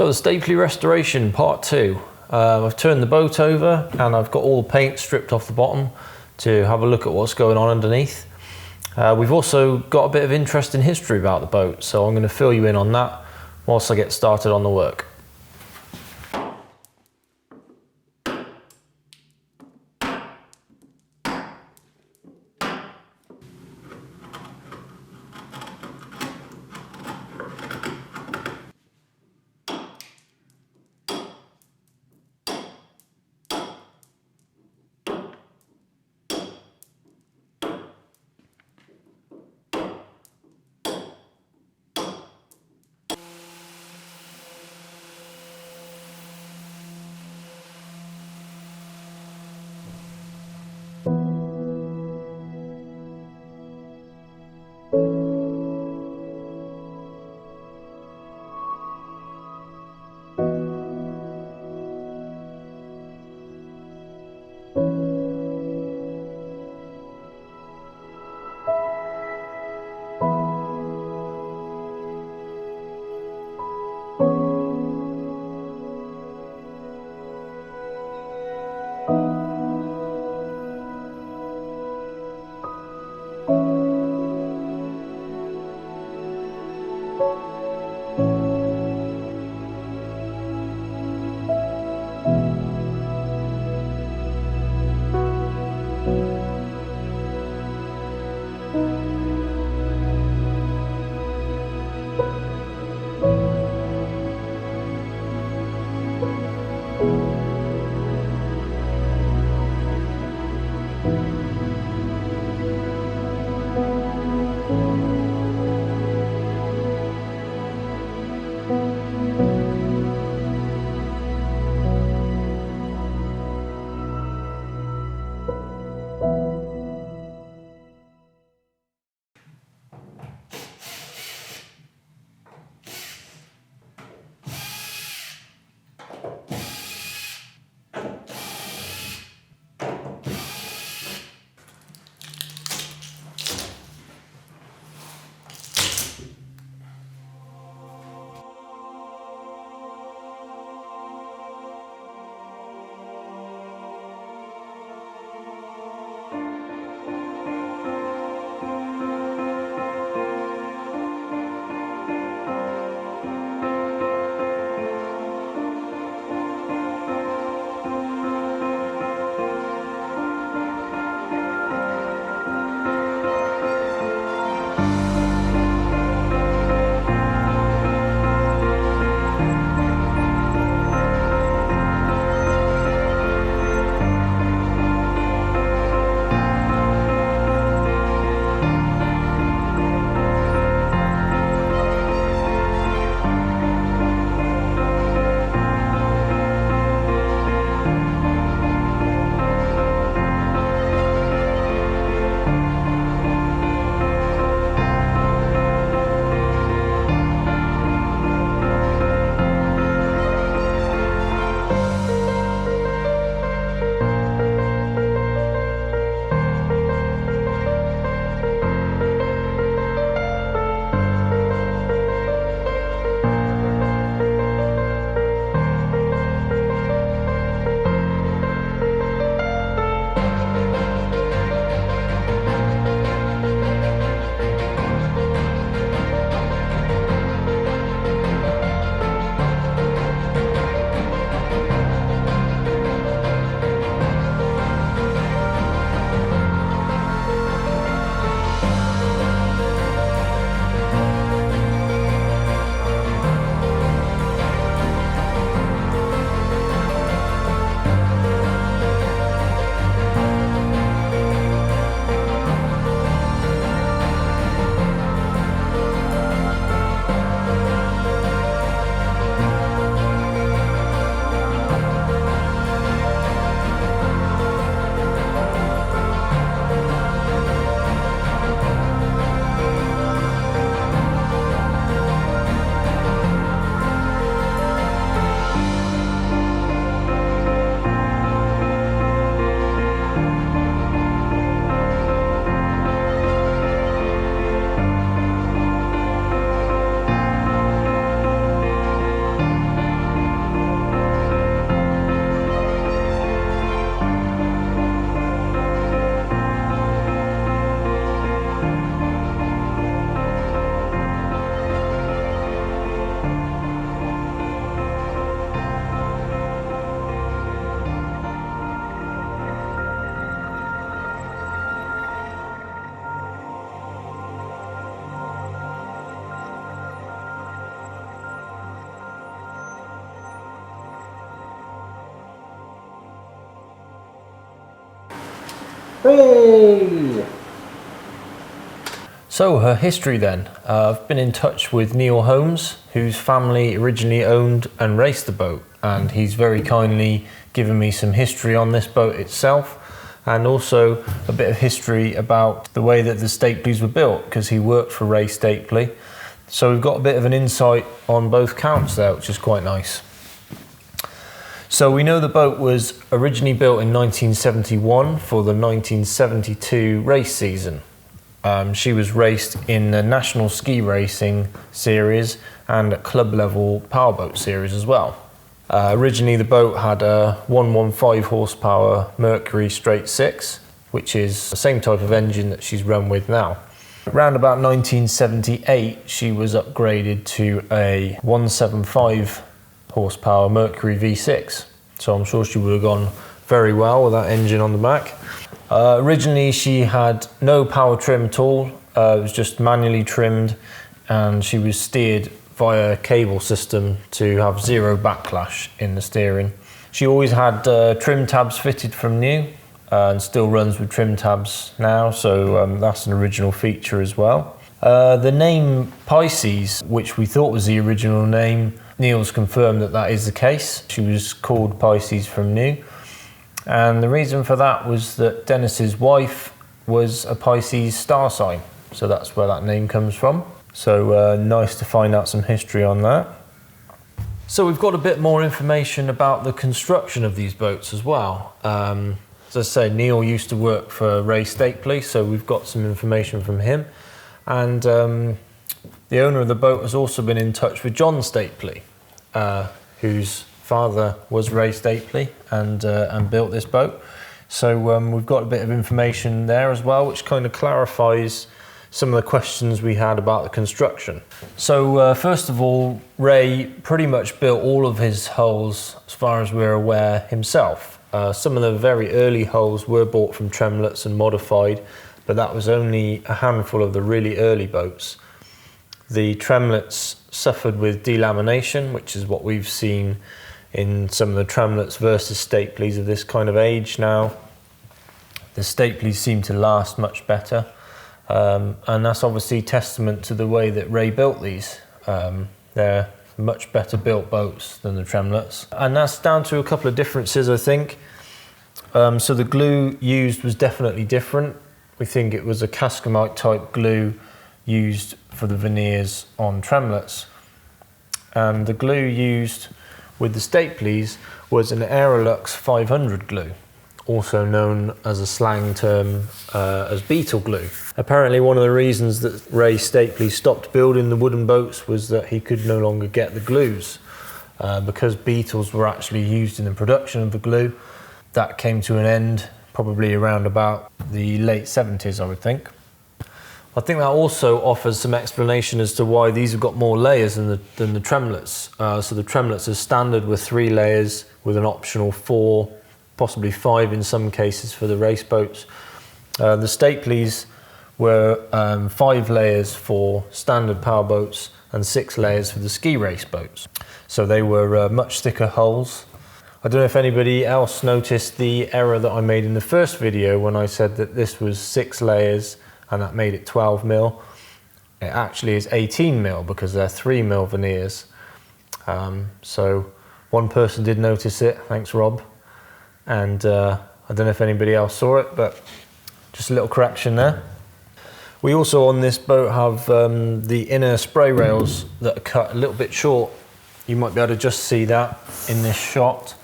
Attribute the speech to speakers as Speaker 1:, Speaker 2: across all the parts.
Speaker 1: So the Stapley restoration part 2. I've turned the boat over and I've got all the paint stripped off the bottom to have a look at what's going on underneath. We've also got a bit of interesting history about the boat, so I'm going to fill you in on that whilst I get started on the work. Hey! So her history then. I've been in touch with Neil Holmes, whose family originally owned and raced the boat, and he's very kindly given me some history on this boat itself, and also a bit of history about the way that the Stapleys were built, because he worked for Ray Stapley. So we've got a bit of an insight on both counts there, which is quite nice. So we know the boat was originally built in 1971 for the 1972 race season. She was raced in the National Ski Racing Series and a club level powerboat series as well. Originally the boat had a 115 horsepower Mercury straight 6, which is the same type of engine that she's run with now. Around about 1978 she was upgraded to a 175 horsepower Mercury V6, so I'm sure she would have gone very well with that engine on the back. Originally she had no power trim at all, it was just manually trimmed, and she was steered via a cable system to have zero backlash in the steering. She always had trim tabs fitted from new, and still runs with trim tabs now, so that's an original feature as well. The name Pisces, which we thought was the original name, Neil's confirmed that that is the case. She was called Pisces from new, and the reason for that was that Dennis's wife was a Pisces star sign, so that's where that name comes from. So nice to find out some history on that. So we've got a bit more information about the construction of these boats as well. As I say, Neil used to work for Ray Stapley, so we've got some information from him. And the owner of the boat has also been in touch with John Stapley, whose father was Ray Stapley and built this boat. So we've got a bit of information there as well, which kind of clarifies some of the questions we had about the construction. So first of all, Ray pretty much built all of his hulls, as far as we're aware, himself. Some of the very early hulls were bought from Tremlets and modified, but that was only a handful of the really early boats. The Tremlets suffered with delamination, which is what we've seen in some of the Tremlets versus Stapleys of this kind of age now. The Stapleys seem to last much better. And that's obviously testament to the way that Ray built these. They're much better built boats than the Tremlets. And that's down to a couple of differences, I think. So the glue used was definitely different. We think it was a Cascamite type glue used for the veneers on Tremlets. And the glue used with the Stapleys was an Aerolux 500 glue, also known as a slang term as beetle glue. Apparently one of the reasons that Ray Stapley stopped building the wooden boats was that he could no longer get the glues. Because beetles were actually used in the production of the glue, that came to an end probably around about the late 70s, I would think. I think that also offers some explanation as to why these have got more layers than the Tremlets. So the Tremlets are standard with 3 layers with an optional 4, possibly 5 in some cases for the race boats. The Stapleys were 5 layers for standard power boats and 6 layers for the ski race boats. So they were much thicker hulls. I don't know if anybody else noticed the error that I made in the first video when I said that this was 6 layers and that made it 12 mil. It actually is 18 mil because they're 3 mil veneers. So one person did notice it, thanks Rob. And I don't know if anybody else saw it, but just a little correction there. We also on this boat have the inner spray rails that are cut a little bit short. You might be able to just see that in this shot.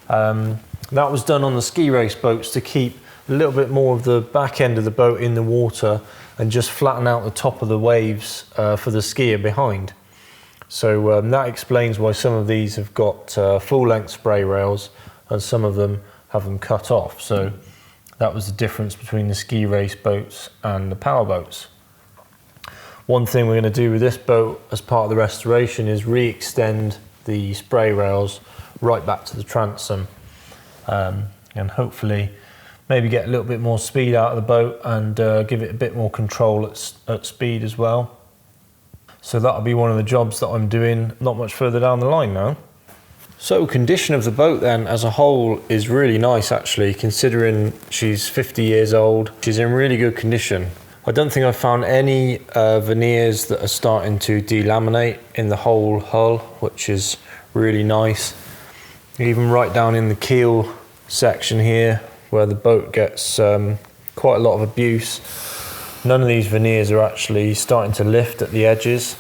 Speaker 1: That was done on the ski race boats to keep a little bit more of the back end of the boat in the water and just flatten out the top of the waves for the skier behind. So that explains why some of these have got full length spray rails and some of them have them cut off. So that was the difference between the ski race boats and the power boats. One thing we're going to do with this boat as part of the restoration is re-extend the spray rails right back to the transom and hopefully maybe get a little bit more speed out of the boat and give it a bit more control at speed as well. So that'll be one of the jobs that I'm doing not much further down the line now. So condition of the boat then as a whole is really nice actually, considering she's 50 years old. She's in really good condition. I don't think I've found any veneers that are starting to delaminate in the whole hull, which is really nice. Even right down in the keel section here, where the boat gets quite a lot of abuse, none of these veneers are actually starting to lift at the edges.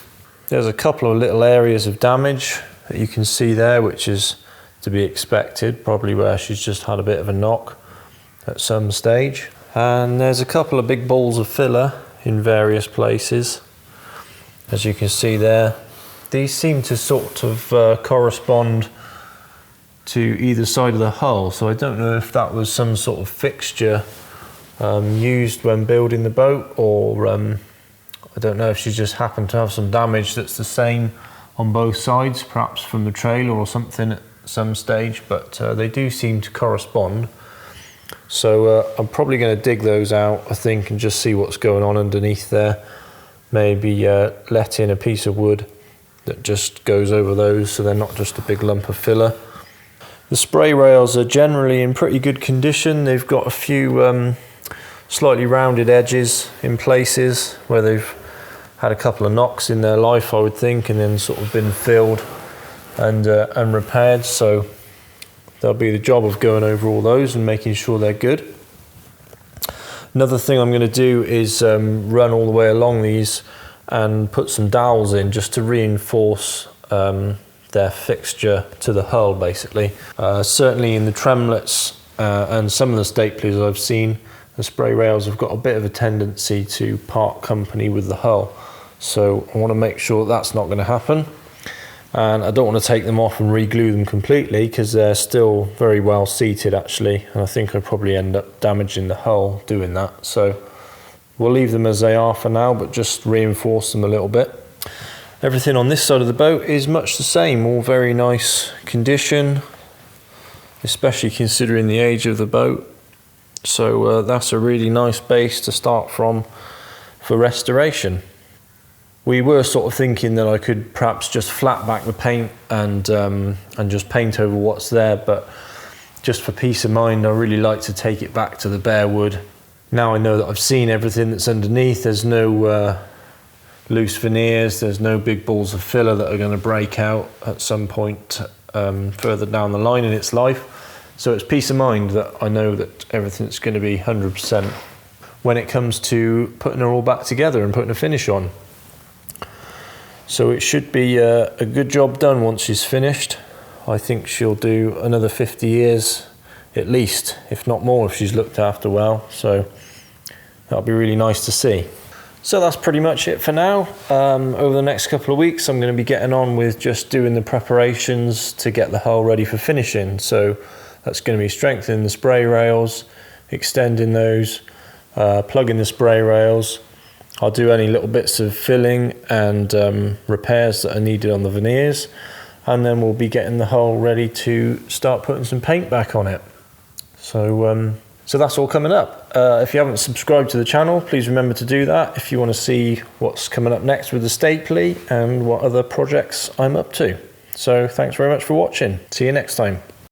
Speaker 1: There's a couple of little areas of damage that you can see there, which is to be expected, probably where she's just had a bit of a knock at some stage. And there's a couple of big balls of filler in various places, as you can see there. These seem to sort of correspond to either side of the hull, so I don't know if that was some sort of fixture used when building the boat, or I don't know if she just happened to have some damage that's the same on both sides, perhaps from the trailer or something at some stage, but they do seem to correspond. So I'm probably going to dig those out, I think, and just see what's going on underneath there. Maybe let in a piece of wood that just goes over those so they're not just a big lump of filler. The spray rails are generally in pretty good condition. They've got a few slightly rounded edges in places where they've had a couple of knocks in their life, I would think, and then sort of been filled and repaired. So there'll be the job of going over all those and making sure they're good. Another thing I'm going to do is run all the way along these and put some dowels in just to reinforce their fixture to the hull, basically. Certainly in the tremlets and some of the staplers I've seen, the spray rails have got a bit of a tendency to part company with the hull. So I want to make sure that's not going to happen. And I don't want to take them off and re-glue them completely, because they're still very well seated actually. And I think I'd probably end up damaging the hull doing that. So we'll leave them as they are for now, but just reinforce them a little bit. Everything on this side of the boat is much the same, all very nice condition, especially considering the age of the boat. So that's a really nice base to start from for restoration. We were sort of thinking that I could perhaps just flat back the paint and just paint over what's there, but just for peace of mind, I really like to take it back to the bare wood. Now I know that I've seen everything that's underneath. There's no loose veneers, there's no big balls of filler that are going to break out at some point further down the line in its life. So it's peace of mind that I know that everything's going to be 100% when it comes to putting her all back together and putting a finish on. So it should be a good job done once she's finished. I think she'll do another 50 years at least, if not more, if she's looked after well. So that'll be really nice to see. So that's pretty much it for now. Over the next couple of weeks, I'm going to be getting on with just doing the preparations to get the hull ready for finishing. So that's going to be strengthening the spray rails, extending those, plugging the spray rails. I'll do any little bits of filling and repairs that are needed on the veneers, and then we'll be getting the hull ready to start putting some paint back on it. So that's all coming up. If you haven't subscribed to the channel, please remember to do that if you want to see what's coming up next with the Stapley and what other projects I'm up to. So thanks very much for watching. See you next time.